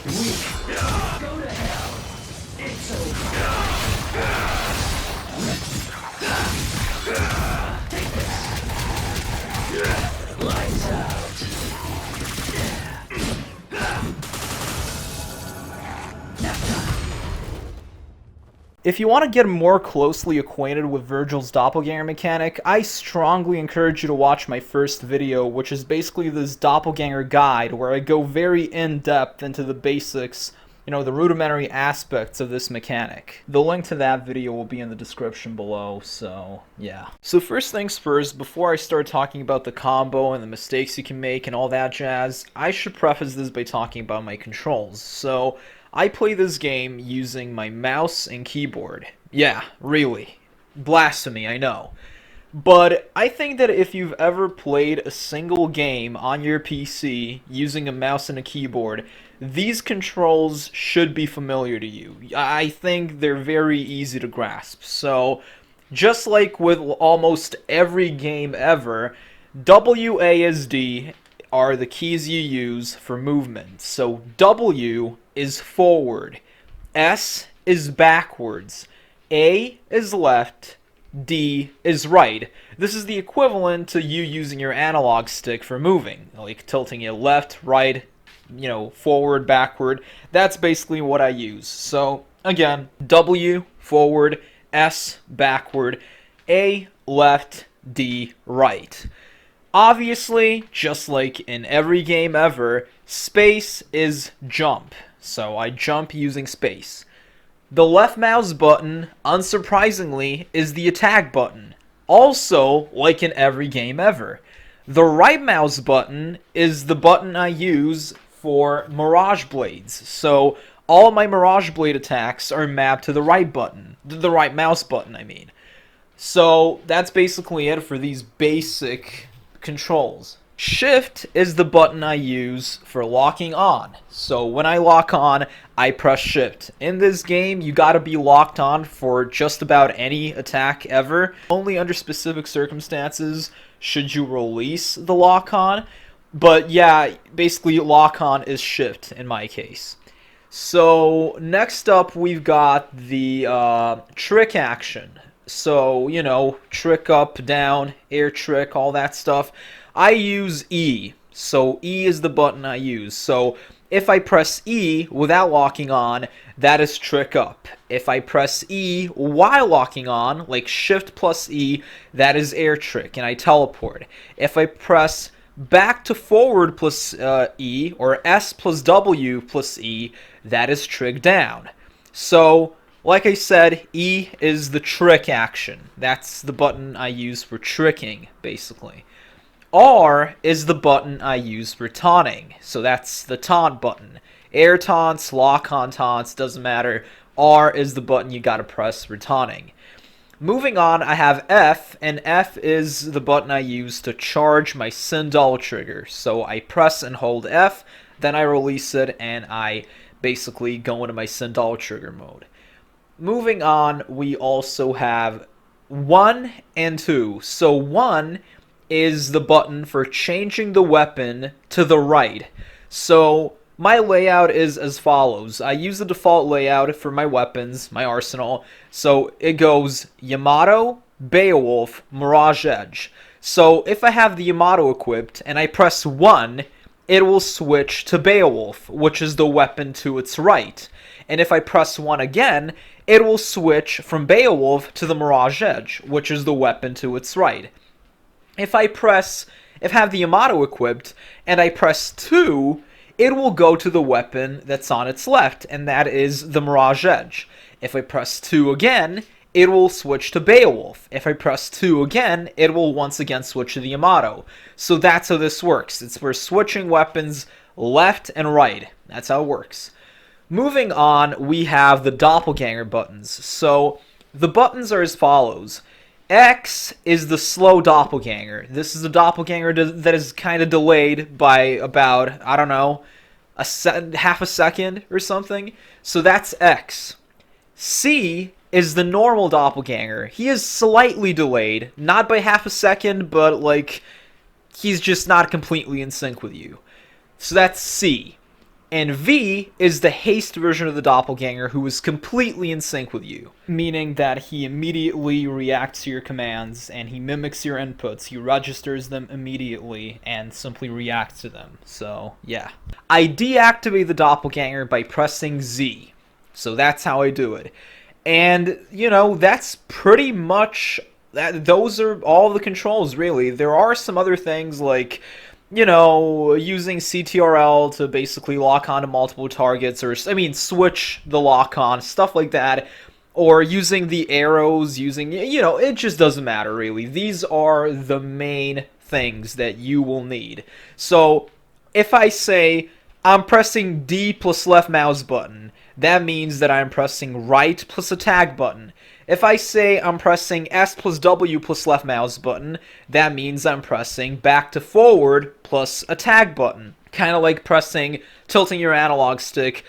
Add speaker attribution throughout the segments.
Speaker 1: Go to hell. It's over. Lights out.
Speaker 2: If you want to get more closely acquainted with Vergil's doppelganger mechanic, I strongly encourage you to watch my first video, which is basically this doppelganger guide, where I go very in-depth into the basics, the rudimentary aspects of this mechanic. The link to that video will be in the description below, so yeah. So first things first, before I start talking about the combo and the mistakes you can make and all that jazz, I should preface this by talking about my controls. So I play this game using my mouse and keyboard. Yeah, really. Blasphemy, I know. But I think that if you've ever played a single game on your PC using a mouse and a keyboard, these controls should be familiar to you. I think they're very easy to grasp. So, just like with almost every game ever, WASD are the keys you use for movement. So W is forward, S is backwards, A is left, D is right. This is the equivalent to you using your analog stick for moving, like tilting it left, right, forward, backward. That's basically what I use. So again, W forward, S backward, A left, D right. Obviously, just like in every game ever, space is jump. So I jump using space. The left mouse button, unsurprisingly, is the attack button. Also, like in every game ever. The right mouse button is the button I use for Mirage Blades. So all my Mirage Blade attacks are mapped to the right button. The right mouse button, I mean. So that's basically it for these basic controls. Shift is the button I use for locking on. So when I lock on, I press Shift. In this game, you gotta be locked on for just about any attack ever. Only under specific circumstances should you release the lock on. But yeah, basically lock on is Shift in my case. So next up, we've got the trick action. So, trick up, down, air trick, all that stuff. I use E. So E is the button I use. So if I press E without locking on, that is trick up. If I press E while locking on, like Shift plus E, that is air trick, and I teleport. If I press back to forward plus E, or S plus W plus E, that is trick down. So, like I said, E is the trick action. That's the button I use for tricking, basically. R is the button I use for taunting. So that's the taunt button. Air taunts, lock on taunts, doesn't matter. R is the button you gotta press for taunting. Moving on, I have F, and F is the button I use to charge my Sindal trigger. So I press and hold F, then I release it, and I basically go into my Sindal trigger mode. Moving on, we also have 1 and 2. So 1 is the button for changing the weapon to the right. So my layout is as follows. I use the default layout for my weapons, my arsenal. So it goes Yamato, Beowulf, Mirage Edge. So if I have the Yamato equipped and I press 1, it will switch to Beowulf, which is the weapon to its right. And if I press 1 again, it will switch from Beowulf to the Mirage Edge, which is the weapon to its right. If I have the Yamato equipped, and I press 2, it will go to the weapon that's on its left, and that is the Mirage Edge. If I press 2 again, it will switch to Beowulf. If I press 2 again, it will once again switch to the Yamato. So that's how this works. We're switching weapons left and right. That's how it works. Moving on, we have the doppelganger buttons. So the buttons are as follows. X is the slow doppelganger. This is a doppelganger that is kind of delayed by about, I don't know, half a second or something. So that's X. C is the normal doppelganger. He is slightly delayed, not by half a second, but like he's just not completely in sync with you. So that's C. And V is the haste version of the doppelganger who is completely in sync with you, meaning that he immediately reacts to your commands and he mimics your inputs. He registers them immediately and simply reacts to them. So, yeah. I deactivate the doppelganger by pressing Z. So that's how I do it. And, you know, that's pretty much that. Those are all the controls, really. There are some other things like, you know, using CTRL to basically lock on to multiple targets, or, I mean, switch the lock on, stuff like that, or using the arrows, using, you know, it just doesn't matter, really. These are the main things that you will need. So, if I say I'm pressing D plus left mouse button, that means that I'm pressing right plus attack button. If I say I'm pressing S plus W plus left mouse button, that means I'm pressing back to forward plus attack button. Kind of like tilting your analog stick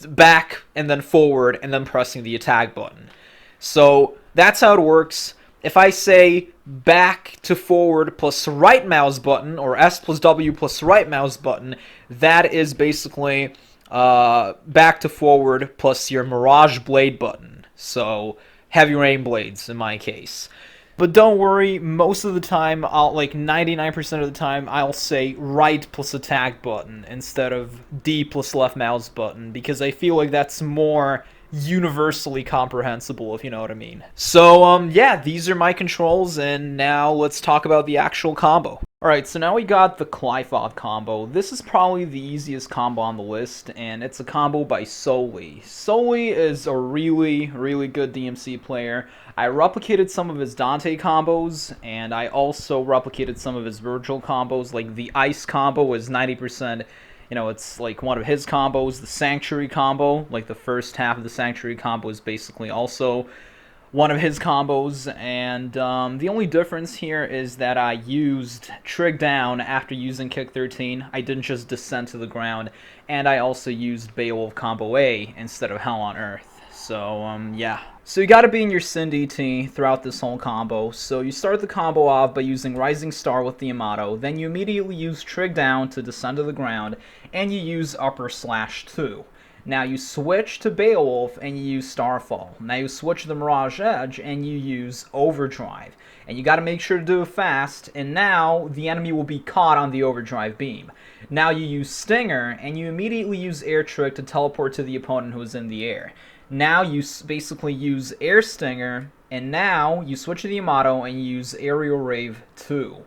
Speaker 2: back and then forward and then pressing the attack button. So that's how it works. If I say back to forward plus right mouse button, or S plus W plus right mouse button, that is basically back to forward plus your Mirage Blade button. So heavy rain blades in my case. But don't worry, most of the time, like 99% of the time, I'll say right plus attack button instead of D plus left mouse button, because I feel like that's more universally comprehensible, if you know what I mean. So, yeah, these are my controls, and now let's talk about the actual combo. Alright, so now we got the Qliphoth combo. This is probably the easiest combo on the list, and it's a combo by Soli. Soli is a really, really good DMC player. I replicated some of his Dante combos, and I also replicated some of his Vergil combos. Like, the Ice combo is 90%, you know, it's like one of his combos. The Sanctuary combo, like the first half of the Sanctuary combo, is basically also one of his combos, and the only difference here is that I used Trig Down after using Kick 13. I didn't just descend to the ground, and I also used Beowulf Combo A instead of Hell on Earth. So, yeah. So you gotta be in your Sin DT throughout this whole combo. So you start the combo off by using Rising Star with the Yamato, then you immediately use Trig Down to descend to the ground, and you use upper slash 2. Now you switch to Beowulf and you use Starfall. Now you switch to the Mirage Edge and you use Overdrive. And you gotta make sure to do it fast, and now the enemy will be caught on the Overdrive beam. Now you use Stinger and you immediately use Air Trick to teleport to the opponent who is in the air. Now you basically use Air Stinger, and now you switch to the Yamato and you use Aerial Rave 2.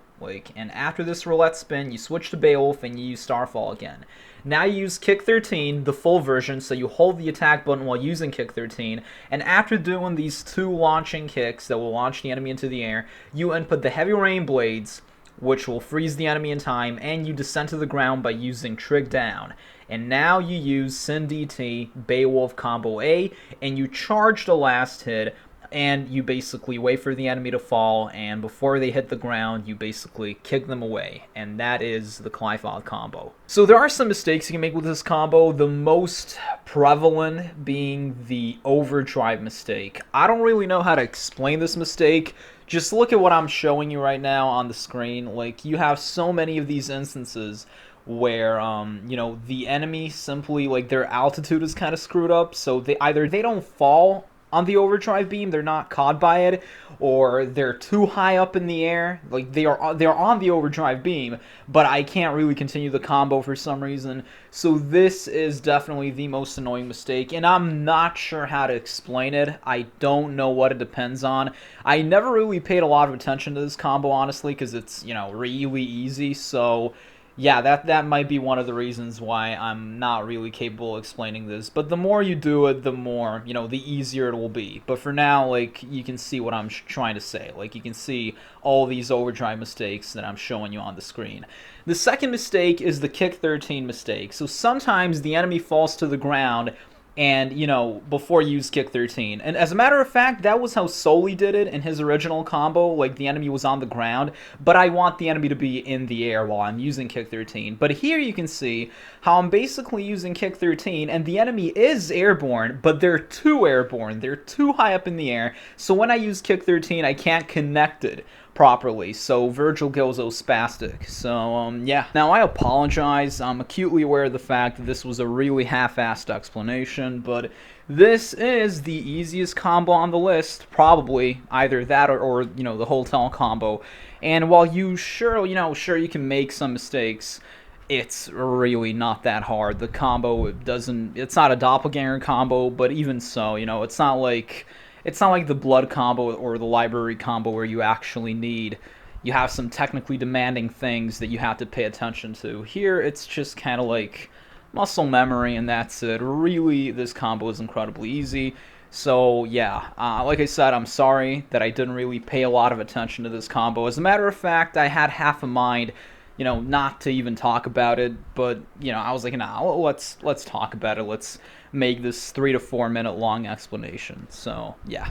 Speaker 2: And after this roulette spin, you switch to Beowulf and you use Starfall again. Now you use Kick 13, the full version, so you hold the attack button while using Kick 13, and after doing these 2 launching kicks that will launch the enemy into the air, you input the Heavy Rain Blades, which will freeze the enemy in time, and you descend to the ground by using Trig Down. And now you use Sin DT, Beowulf Combo A, and you charge the last hit, and you basically wait for the enemy to fall, and before they hit the ground, you basically kick them away, and that is the Qliphoth combo. So there are some mistakes you can make with this combo, the most prevalent being the overdrive mistake. I don't really know how to explain this mistake. Just look at what I'm showing you right now on the screen. Like, you have so many of these instances where, you know, the enemy simply, like, their altitude is kind of screwed up, so either they don't fall on the overdrive beam, they're not caught by it, or they're too high up in the air. Like, they're on the overdrive beam, but I can't really continue the combo for some reason. So this is definitely the most annoying mistake, and I'm not sure how to explain it. I don't know what it depends on. I never really paid a lot of attention to this combo, honestly, because it's, you know, really easy. So yeah, that might be one of the reasons why I'm not really capable of explaining this. But the more you do it, the more, you know, the easier it will be. But for now, like, you can see what I'm trying to say. Like, you can see all these overdrive mistakes that I'm showing you on the screen. The second mistake is the Kick 13 mistake. So sometimes the enemy falls to the ground and, you know, before you use Kick 13. And as a matter of fact, that was how Soli did it in his original combo. Like, the enemy was on the ground, but I want the enemy to be in the air while I'm using Kick 13. But here you can see how I'm basically using Kick 13, and the enemy is airborne, but they're too airborne. They're too high up in the air, so when I use Kick 13, I can't connect it properly, so Vergil goes spastic. So, yeah. Now, I apologize. I'm acutely aware of the fact that this was a really half-assed explanation, but this is the easiest combo on the list, probably. Either that or the hotel combo. And while sure you can make some mistakes, it's really not that hard. The combo it's not a doppelganger combo, but even so, it's not like the blood combo or the library combo where you have some technically demanding things that you have to pay attention to. Here, it's just kind of like muscle memory, and that's it. Really, this combo is incredibly easy. So, yeah, like I said, I'm sorry that I didn't really pay a lot of attention to this combo. As a matter of fact, I had half a mind not to even talk about it, but, I was like, nah, let's talk about it. Let's make this 3 to 4 minute long explanation. So, yeah.